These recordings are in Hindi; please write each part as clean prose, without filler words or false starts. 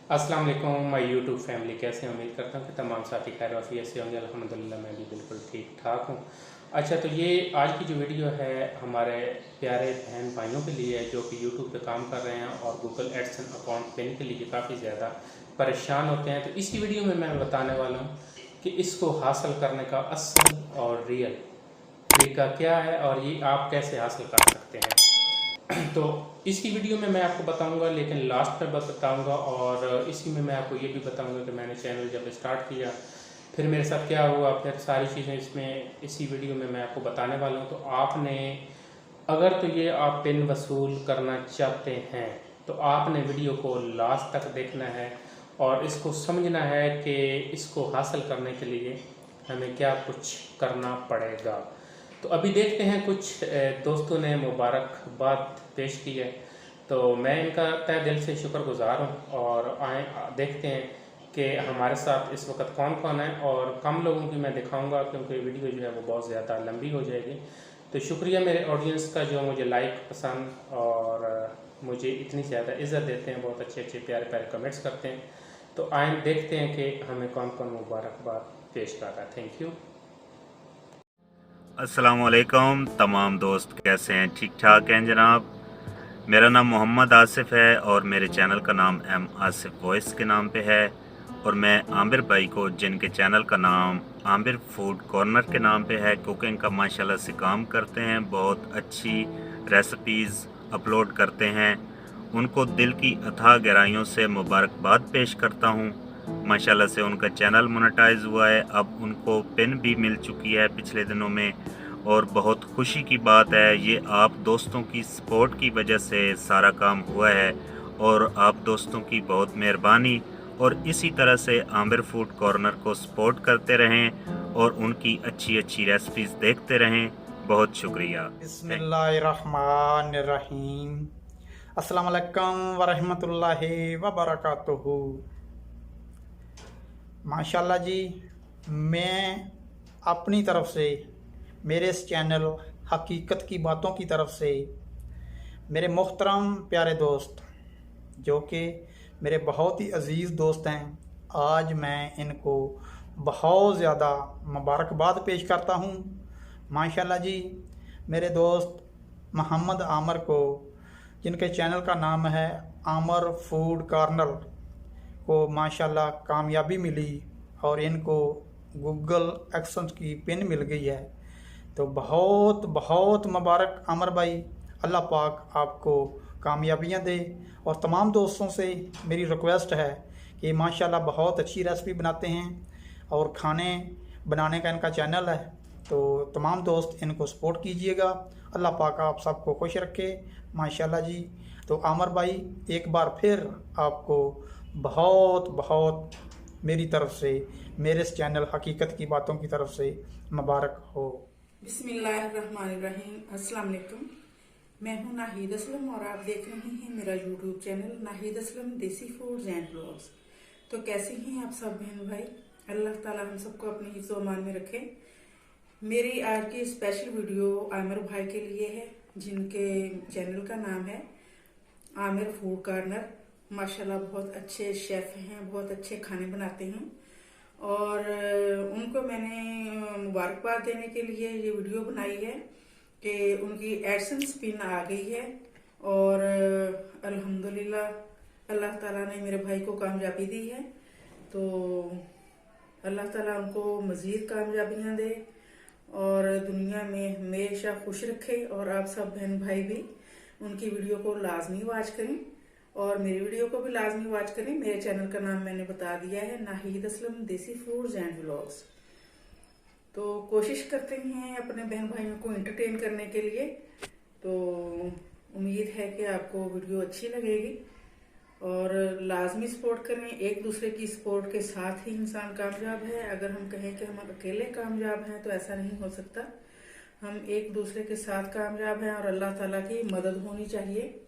अस्सलाम वालेकुम माय यूट्यूब फैमिली, कैसे हैं? उम्मीद करता हूँ कि तमाम साथी खैर वाफियत से होंगे। अल्हम्दुलिल्लाह मैं भी बिल्कुल ठीक ठाक हूँ। अच्छा, तो ये आज की जो वीडियो है हमारे प्यारे बहन भाइयों के लिए है जो कि यूट्यूब पे काम कर रहे हैं और गूगल एडसेंस अकाउंट लेने के लिए काफ़ी ज़्यादा परेशान होते हैं। तो इसी वीडियो में मैं बताने वाला हूँ कि इसको हासिल करने का असल और रियल तरीका क्या है और ये आप कैसे हासिल कर सकते हैं। तो इसकी वीडियो में मैं आपको बताऊंगा, लेकिन लास्ट में बताऊंगा। और इसी में मैं आपको ये भी बताऊंगा कि मैंने चैनल जब स्टार्ट किया फिर मेरे साथ क्या हुआ, फिर सारी चीज़ें इसमें इसी वीडियो में मैं आपको बताने वाला हूँ। तो आपने अगर तो ये आप पिन वसूल करना चाहते हैं तो आपने वीडियो को लास्ट तक देखना है और इसको समझना है कि इसको हासिल करने के लिए हमें क्या कुछ करना पड़ेगा। तो अभी देखते हैं, कुछ दोस्तों ने मुबारकबाद पेश की है, तो मैं इनका तहे दिल से शुक्रगुजार हूँ। और आए देखते हैं कि हमारे साथ इस वक्त कौन कौन है। और कम लोगों की मैं दिखाऊंगा क्योंकि वीडियो जो है वो बहुत ज़्यादा लंबी हो जाएगी। तो शुक्रिया मेरे ऑडियंस का जो मुझे लाइक पसंद और मुझे इतनी ज़्यादा इज़्ज़त देते हैं, बहुत अच्छे अच्छे प्यारे प्यारे कमेंट्स करते हैं। तो आए देखते हैं कि हमें कौन कौन मुबारकबाद पेश कर रहा है। Thank you. अस्सलामुअलैकुम तमाम दोस्त, कैसे हैं? ठीक ठाक हैं जनाब। मेरा नाम मोहम्मद आसिफ है और मेरे चैनल का नाम एम आसिफ वॉइस के नाम पे है। और मैं आमिर भाई को, जिनके चैनल का नाम आमिर फूड कॉर्नर के नाम पे है, कुकिंग का माशाल्लाह से काम करते हैं, बहुत अच्छी रेसिपीज़ अपलोड करते हैं, उनको दिल की अथाह गहराइयों से मुबारकबाद पेश करता हूँ। माशाल्लाह से उनका चैनल मोनेटाइज हुआ है, अब उनको पिन भी मिल चुकी है पिछले दिनों में। और बहुत खुशी की बात है, ये आप दोस्तों की सपोर्ट की वजह से सारा काम हुआ है और आप दोस्तों की बहुत मेहरबानी। और इसी तरह से आमिर फूड कॉर्नर को सपोर्ट करते रहें और उनकी अच्छी अच्छी रेसिपीज़ देखते रहें। बहुत शुक्रिया। थैंक बिस्मिल्लाहिर्रहमानिर्रहीम। अस्सलाम वालेकुम वरहमतुल्लाहि वबरकातुहू। माशाल्लाह जी, मैं अपनी तरफ से, मेरे इस चैनल हकीकत की बातों की तरफ से, मेरे मोहतरम प्यारे दोस्त जो कि मेरे बहुत ही अज़ीज़ दोस्त हैं, आज मैं इनको बहुत ज़्यादा मुबारकबाद पेश करता हूँ। माशाल्लाह जी, मेरे दोस्त मोहम्मद आमर को, जिनके चैनल का नाम है आमर फूड कॉर्नर, को माशाल्लाह कामयाबी मिली और इनको गूगल एक्सेंस की पिन मिल गई है। तो बहुत बहुत मुबारक आमर भाई, अल्लाह पाक आपको कामयाबियाँ दे। और तमाम दोस्तों से मेरी रिक्वेस्ट है कि माशाल्लाह बहुत अच्छी रेसिपी बनाते हैं और खाने बनाने का इनका चैनल है, तो तमाम दोस्त इनको सपोर्ट कीजिएगा। अल्लाह पाक आप सबको खुश रखे माशाल्लाह जी। तो आमर भाई, एक बार फिर आपको बहुत बहुत मेरी तरफ से, मेरे इस चैनल हकीकत की बातों की तरफ से मुबारक हो। बिस्मिल्लाहिर्रहमानिर्रहीम। अस्सलाम वालेकुम। मैं हूं नाहिद असलम और आप देख रहे हैं मेरा यूट्यूब चैनल नाहिद असलम देसी फूड्स एंड ब्लॉग्स। तो कैसे हैं आप सब बहन भाई? अल्लाह ताला हम सबको अपने हिफ्ज़ व मान में रखे। मेरी आज की स्पेशल वीडियो आमिर भाई के लिए है, जिनके चैनल का नाम है आमिर फूड कॉर्नर। माशाल्लाह बहुत अच्छे शेफ़ हैं, बहुत अच्छे खाने बनाते हैं। और उनको मैंने मुबारकबाद देने के लिए ये वीडियो बनाई है कि उनकी एडसेंस पिन आ गई है। और अल्हम्दुलिल्लाह अल्लाह ताला ने मेरे भाई को कामयाबी दी है। तो अल्लाह ताला उनको मज़ीद कामयाबियाँ दे और दुनिया में हमेशा खुश रखे। और आप सब बहन भाई भी उनकी वीडियो को लाजमी वॉच करें और मेरी वीडियो को भी लाजमी वॉच करें। मेरे चैनल का नाम मैंने बता दिया है, नाहिद असलम देसी फूड्स एंड व्लॉग्स। तो कोशिश करते हैं अपने बहन भाइयों को एंटरटेन करने के लिए। तो उम्मीद है कि आपको वीडियो अच्छी लगेगी और लाजमी सपोर्ट करें। एक दूसरे की सपोर्ट के साथ ही इंसान कामयाब है। अगर हम कहें कि हम अकेले कामयाब हैं तो ऐसा नहीं हो सकता। हम एक दूसरे के साथ कामयाब हैं और अल्लाह ताला की मदद होनी चाहिए।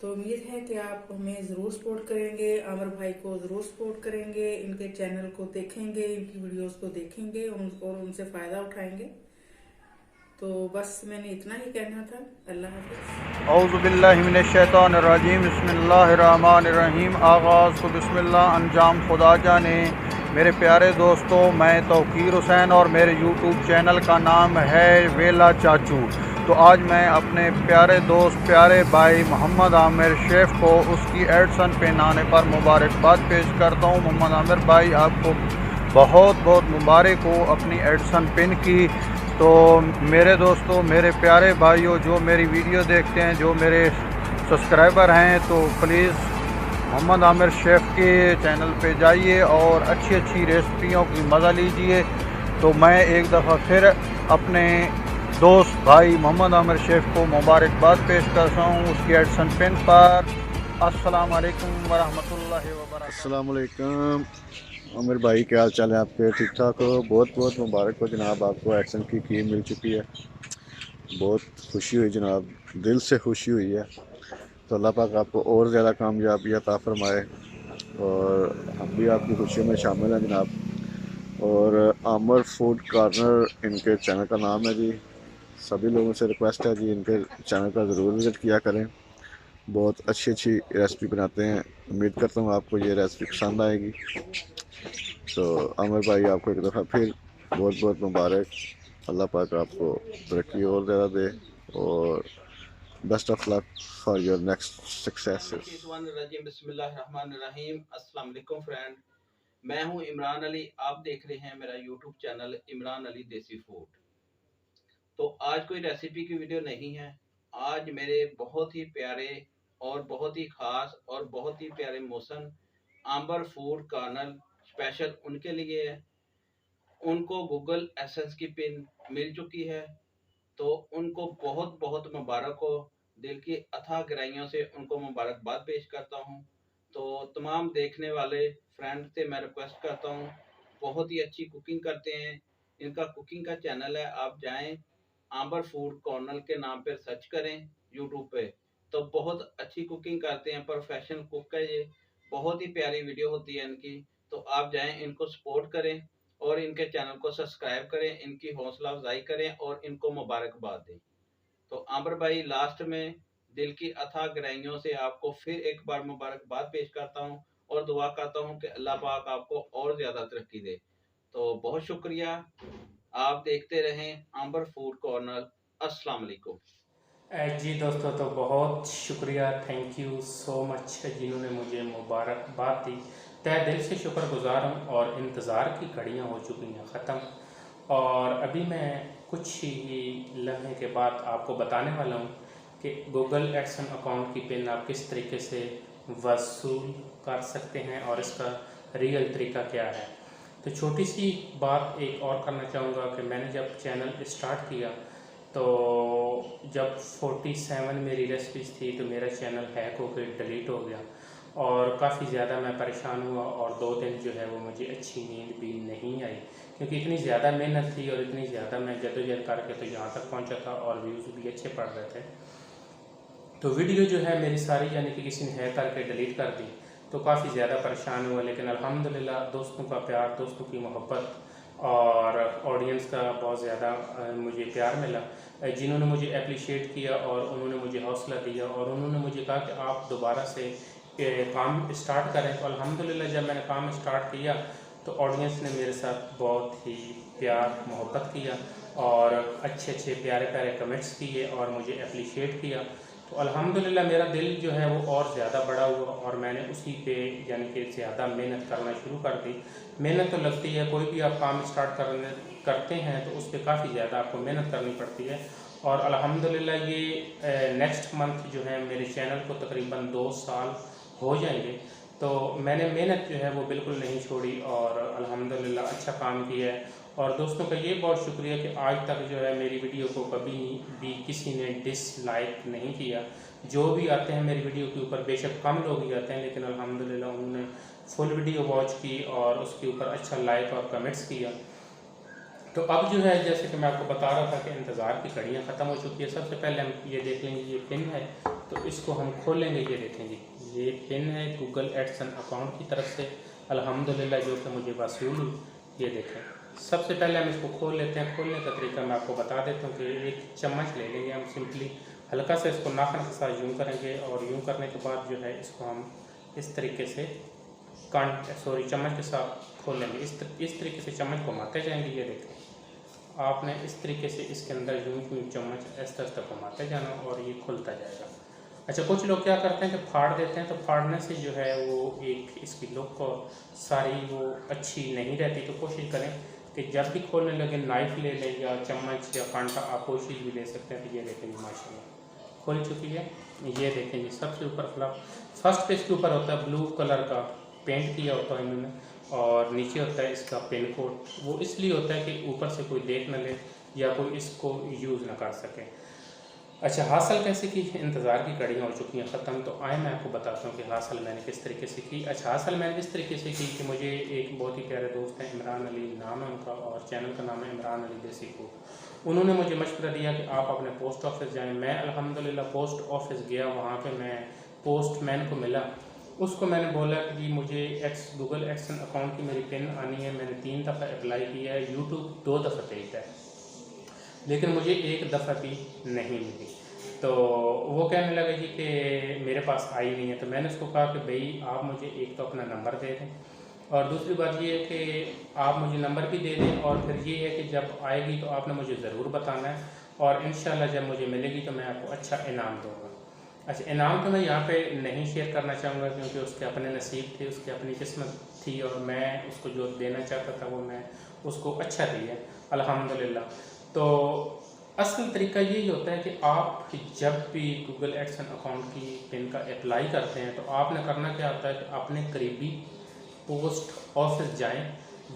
तो उम्मीद है कि आप हमें ज़रूर सपोर्ट करेंगे, आमिर भाई को ज़रूर सपोर्ट करेंगे, इनके चैनल को देखेंगे, इनकी वीडियोस को देखेंगे और उनसे फ़ायदा उठाएंगे। तो बस मैंने इतना ही कहना था। अल्लाह हाफ़िज़। औज़ुबिल्लाहिमिनश्शैतानिर्रजीम बिस्मिल्लाहिर्रहमानिर्रहीम। आगाज़ को बिस्मिल्लाह, अंजाम खुदा जाने। मेरे प्यारे दोस्तों, मैं तौकीर हुसैन और मेरे यूट्यूब चैनल का नाम है वेला चाचू। तो आज मैं अपने प्यारे दोस्त, प्यारे भाई मोहम्मद आमिर शेफ़ को उसकी एडसन पे आने पर मुबारकबाद पेश करता हूँ। मोहम्मद आमिर भाई, आपको बहुत बहुत मुबारक हो अपनी एडसन पिन की। तो मेरे दोस्तों, मेरे प्यारे भाइयों, जो मेरी वीडियो देखते हैं, जो मेरे सब्सक्राइबर हैं, तो प्लीज़ मोहम्मद आमिर शेफ़ के चैनल पे जाइए और अच्छी अच्छी रेसिपियों की मज़ा लीजिए। तो मैं एक दफ़ा फिर अपने दोस्त भाई मोहम्मद आमिर शेफ़ को मुबारकबाद पेश करता हूँ उसकी एडसन पिन पर। अस्सलाम वालेकुम वरहमतुल्लाहि वबरकातुहू। अस्सलाम वालेकुम आमिर भाई, क्या हाल चाल है आपके? ठीक ठाक हो? बहुत बहुत मुबारक हो जनाब, आपको एक्शन की मिल चुकी है। बहुत खुशी हुई जनाब, दिल से खुशी हुई है। तो अल्लाह पाक आपको और ज़्यादा कामयाबी अता फरमाए और हम भी आपकी खुशियों में शामिल हैं जनाब। और आमिर फूड कॉर्नर इनके चैनल का नाम है जी। सभी लोगों से रिक्वेस्ट है जी, इनके चैनल का ज़रूर विज़िट किया करें। बहुत अच्छी अच्छी रेसिपी बनाते हैं। उम्मीद करता हूँ आपको ये रेसिपी पसंद आएगी। तो आमिर भाई, आपको एक दफ़ा फिर बहुत बहुत मुबारक। अल्लाह पाक आपको तरक्की और ज़्यादा दे और best of luck for your next successes. बिस्मिल्लाहिर्रहमानिर्रहीम। अस्सलाम वालेकुम फ्रेंड, मैं हूं इमरान अली। आप देख रहे हैं मेरा यूट्यूब चैनल इमरान अली देसी फूड। तो आज कोई रेसिपी की वीडियो नहीं है। आज मेरे बहुत ही प्यारे और बहुत ही खास और बहुत ही प्यारे मौसम आंबर फूड कॉर्नर स्पेशल उनके लिए है। उनको गूगल एसेंस की पिन मिल चुकी है, तो उनको बहुत बहुत मुबारक हो। दिल की अथाह गहराइयों से उनको मुबारकबाद पेश करता हूँ। तो तमाम देखने वाले फ्रेंड से मैं रिक्वेस्ट करता हूँ, बहुत ही अच्छी कुकिंग करते हैं। इनका कुकिंग का चैनल है, आप जाएं आंबर फूड कॉर्नर के नाम पर सर्च करें यूट्यूब पे। तो बहुत अच्छी कुकिंग करते हैं, प्रोफेशनल कुक है ये। बहुत ही प्यारी वीडियो होती है इनकी। तो आप जाएं, इनको सपोर्ट करें और इनके चैनल को सब्सक्राइब करें, इनकी हौसला अफजाई करें और इनको मुबारकबाद दें। तो आमिर भाई, लास्ट में दिल की अथाह गहराइयों से आपको फिर एक बार मुबारकबाद पेश करता हूं और दुआ करता हूं कि अल्लाह पाक आपको और ज्यादा तरक्की दे। तो बहुत शुक्रिया, आप देखते रहें आंबर फूड कॉर्नर। अस्सलाम वालेकुम। जी दोस्तों, तो बहुत शुक्रिया, थैंक यू सो मच जिन्होंने मुझे मुबारकबाद दी। तहे दिल से शुक्रगुजार हूँ और इंतज़ार की घड़ियाँ हो चुकी हैं ख़त्म। और अभी मैं कुछ ही लम्हे के बाद आपको बताने वाला हूँ कि गूगल एडसन अकाउंट की पिन आप किस तरीके से वसूल कर सकते हैं और इसका रियल तरीका क्या है। तो छोटी सी बात एक और करना चाहूँगा कि मैंने जब चैनल स्टार्ट किया तो जब 47 मेरी रेसिपीज़ थी तो मेरा चैनल हैक हो के डिलीट हो गया और काफ़ी ज़्यादा मैं परेशान हुआ और 2 दिन जो है वो मुझे अच्छी नींद भी नहीं आई, क्योंकि इतनी ज़्यादा मेहनत थी और इतनी ज़्यादा मैं जद्दोजहद करके तो यहाँ तक पहुँचा था और व्यूज़ भी अच्छे पड़ रहे थे। तो वीडियो जो है मेरी सारी यानी कि किसी ने हैक करके डिलीट कर दी, तो काफ़ी ज़्यादा परेशान हुआ। लेकिन अल्हम्दुलिल्लाह दोस्तों का प्यार, दोस्तों की मोहब्बत और ऑडियंस का बहुत ज़्यादा मुझे प्यार मिला, जिन्होंने मुझे अप्रिशिएट किया और उन्होंने मुझे हौसला दिया और उन्होंने मुझे कहा कि आप दोबारा से काम स्टार्ट करें। तो अल्हम्दुलिल्लाह जब मैंने काम स्टार्ट किया तो ऑडियंस ने मेरे साथ बहुत ही प्यार मोहब्बत किया और अच्छे अच्छे प्यारे प्यारे कमेंट्स किए और मुझे अप्रिशिएट किया। तो अल्हम्दुलिल्लाह मेरा दिल जो है वो और ज़्यादा बड़ा हुआ और मैंने उसी पे यानी कि ज़्यादा मेहनत करना शुरू कर दी। मेहनत तो लगती है, कोई भी आप काम स्टार्ट करते हैं तो उस पर काफ़ी ज़्यादा आपको मेहनत करनी पड़ती है। और अल्हम्दुलिल्लाह ये नेक्स्ट मंथ जो है मेरे चैनल को तकरीबन 2 साल हो जाएंगे। तो मैंने मेहनत जो है वो बिल्कुल नहीं छोड़ी और अल्हम्दुलिल्लाह अच्छा काम किया है। और दोस्तों का ये बहुत शुक्रिया कि आज तक जो है मेरी वीडियो को कभी भी किसी ने डिसलाइक नहीं किया। जो भी आते हैं मेरी वीडियो के ऊपर, बेशक कम लोग ही आते हैं, लेकिन अल्हम्दुलिल्लाह उन्होंने फुल वीडियो वॉच की और उसके ऊपर अच्छा लाइक और कमेंट्स किया। तो अब जो है जैसे कि मैं आपको बता रहा था कि इंतज़ार की घड़ियाँ ख़त्म हो चुकी है। सबसे पहले हम ये देख लेंगे, ये पिन है तो इसको हम खोलेंगे। ये देखेंगे, ये पिन है गूगल एडसन अकाउंट की तरफ से अल्हम्दुलिल्लाह जो कि मुझे वसूल हुई। ये देखें, सबसे पहले हम इसको खोल लेते हैं। खोलने का तरीका मैं आपको बता देता हूँ कि एक चम्मच ले लेंगे हम, सिंपली हल्का से इसको नाखून के साथ यूँ करेंगे और यूँ करने के बाद जो है इसको हम इस तरीके से चम्मच के साथ खोल लेंगे। इस तरीके से चम्मच घुमाते जाएंगे। ये देखें, आपने इस तरीके से इसके अंदर यूँ चम्मच ऐसा घुमाते जाना और ये खुलता जाएगा। अच्छा, कुछ लोग क्या करते हैं कि फाड़ देते हैं, तो फाड़ने से जो है वो एक इसकी लुक सारी वो अच्छी नहीं रहती। तो कोशिश करें कि जब भी खोलने लगे नाइफ ले लें या चम्मच या कांटा, आप कोई चीज़ भी ले सकते हैं। तो ये देखें माशाल्लाह खुल चुकी है। ये देखें जी, सबसे ऊपर फर्स्ट पे इसके ऊपर होता है ब्लू कलर का पेंट किया होता है इन्होंने, और नीचे होता है इसका पिन कोड। वो इसलिए होता है कि ऊपर से कोई देख न ले या कोई इसको यूज़ ना कर सके। अच्छा, हासिल कैसे की? इंतज़ार की कड़ियाँ हो चुकी हैं ख़त्म। तो आए मैं आपको बताता हूँ कि हासिल मैंने किस तरीके से की। अच्छा, हासिल मैंने इस तरीके से की कि मुझे एक बहुत ही प्यारे दोस्त हैं, इमरान अली नाम है उनका, और चैनल का नाम है इमरान अली देसी फूड। उन्होंने मुझे मशवरा दिया कि आप अपने पोस्ट ऑफिस जाएँ। मैं अल्हम्दुलिल्लाह पोस्ट ऑफिस गया, वहाँ पर मैं पोस्टमैन को मिला। उसको मैंने बोला कि मुझे गूगल एक्शन अकाउंट की मेरी पिन आनी है। मैंने 3 दफ़ा अप्लाई किया है, यूट्यूब 2 दफ़ा भेजा है, लेकिन मुझे एक दफ़ा भी नहीं मिली। तो वो कहने लगे जी कि मेरे पास आई नहीं है। तो मैंने उसको कहा कि भाई आप मुझे एक तो अपना नंबर दे दें, और दूसरी बात ये है कि आप मुझे नंबर भी दे दें, और फिर ये है कि जब आएगी तो आपने मुझे ज़रूर बताना है, और इंशाल्लाह जब मुझे मिलेगी तो मैं आपको अच्छा इनाम दूँगा। अच्छा, इनाम तो मैं यहाँ पे नहीं शेयर करना चाहूँगा क्योंकि उसके अपने नसीब थे, उसकी अपनी किस्मत थी, और मैं उसको जो देना चाहता था वो मैं उसको अच्छा दिया अल्हम्दुलिल्लाह। तो असल तरीका यही होता है कि आप जब भी गूगल एक्शन अकाउंट की पिन का अप्लाई करते हैं तो आपने करना क्या होता है कि अपने करीबी पोस्ट ऑफिस जाएं,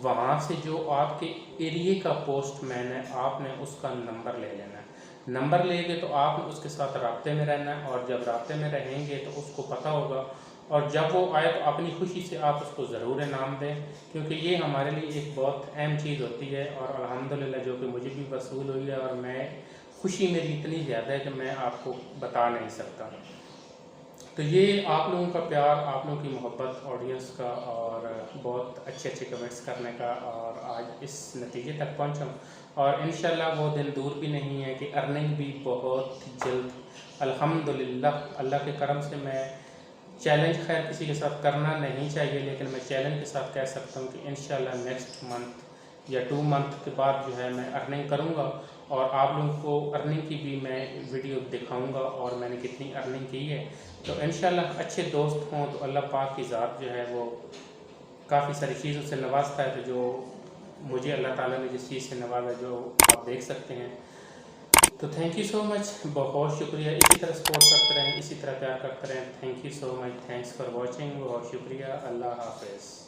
वहाँ से जो आपके एरिए का पोस्टमैन है आपने उसका नंबर ले लेना है। नंबर लेंगे तो आपने उसके साथ राब्ते में रहना है, और जब राब्ते में रहेंगे तो उसको पता होगा, और जब वो आए तो अपनी खुशी से आप उसको ज़रूर इनाम दें, क्योंकि ये हमारे लिए एक बहुत अहम चीज़ होती है, और अल्हम्दुलिल्लाह जो कि मुझे भी वसूल हुई है, और मैं खुशी मेरी इतनी ज़्यादा है कि मैं आपको बता नहीं सकता। तो ये आप लोगों का प्यार, आप लोगों की मोहब्बत, ऑडियंस का, और बहुत अच्छे अच्छे कमेंट्स करने का, और आज इस नतीजे तक पहुँचा, और इंशाल्लाह वो दिन दूर भी नहीं है कि अर्निंग भी बहुत जल्द अल्हम्दुलिल्लाह अल्लाह के करम से। मैं चैलेंज खैर किसी के साथ करना नहीं चाहिए, लेकिन मैं चैलेंज के साथ कह सकता हूँ कि इंशाल्लाह नेक्स्ट मंथ या 2 मंथ के बाद जो है मैं अर्निंग करूँगा, और आप लोगों को अर्निंग की भी मैं वीडियो दिखाऊंगा और मैंने कितनी अर्निंग की है। तो इंशाल्लाह अच्छे दोस्त हों तो अल्लाह पाक की ज़ात जो है वो काफ़ी सारी चीज़ों से नवाजता है। तो जो मुझे अल्लाह ताला ने जिस चीज़ से नवाजा जो आप देख सकते हैं, तो थैंक यू सो मच, बहुत शुक्रिया। इसी तरह सपोर्ट करते रहें, इसी तरह प्यार करते रहें। Thank you so much, thanks for watching, बहुत शुक्रिया। अल्लाह हाफ़िज़।